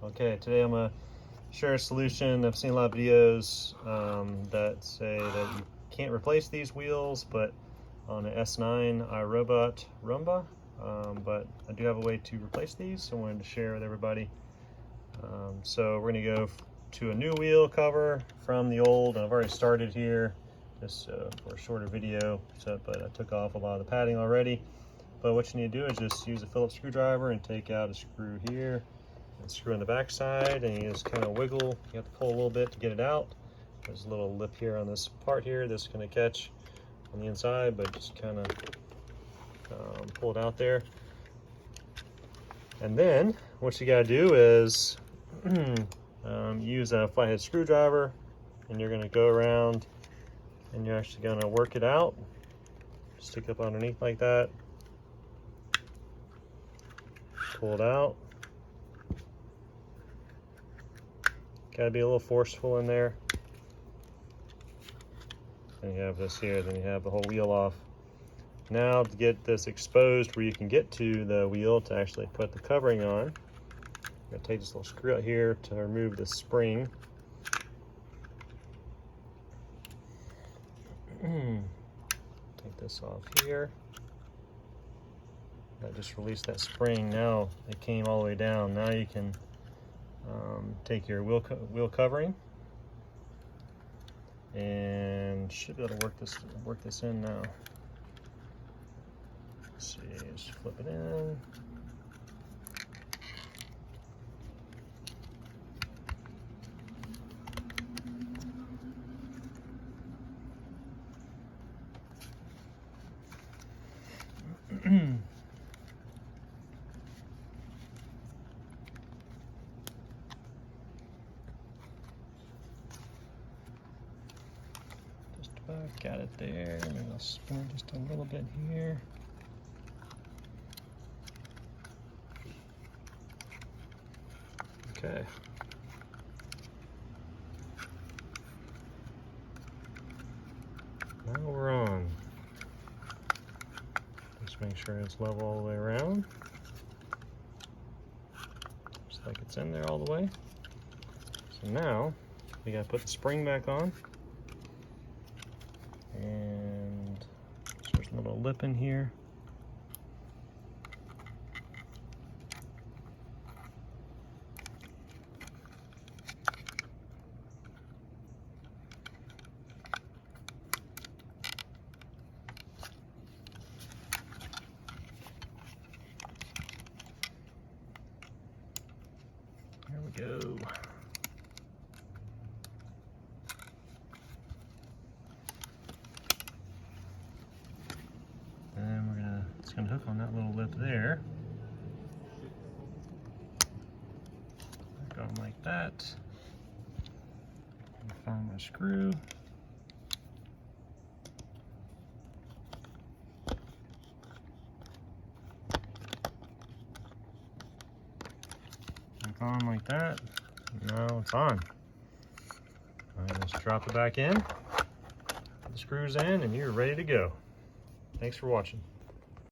Okay, today I'm going to share a solution. I've seen a lot of videos that say that you can't replace these wheels, but on an S9 IRobot Roomba, but I do have a way to replace these, so I wanted to share with everybody. So we're going to go to a new wheel cover from the old, and I've already started here just for a shorter video, but I took off a lot of the padding already. But what you need to do is just use a Phillips screwdriver and take out a screw here and screw in the back side, and you just kind of wiggle. You have to pull a little bit to get it out. There's a little lip here on this part here that's going to catch on the inside, but just kind of pull it out there. And then what you got to do is use a flathead screwdriver, and you're going to go around and you're actually going to work it out. Stick up underneath like that. Pull it out. Got to be a little forceful in there. Then you have this here, then you have the whole wheel off. Now to get this exposed where you can get to the wheel to actually put the covering on, I'm going to take this little screw out here to remove the spring. Take this off here. I just released that spring. Now it came all the way down. Now you can take your wheel covering and should be able to work this in now. Let's see, just flip it in. Just about got it there. Maybe I'll spin it just a little bit here. Okay. Now we're on. Just make sure it's level all the way around. Just like it's in there all the way. So now we gotta put the spring back on. And there's a little lip in here. There we go. And it's gonna hook on that little lip there. Go like that. Find my screw. On like that. Now it's on. Alright, just drop it back in, put the screws in, and you're ready to go. Thanks for watching.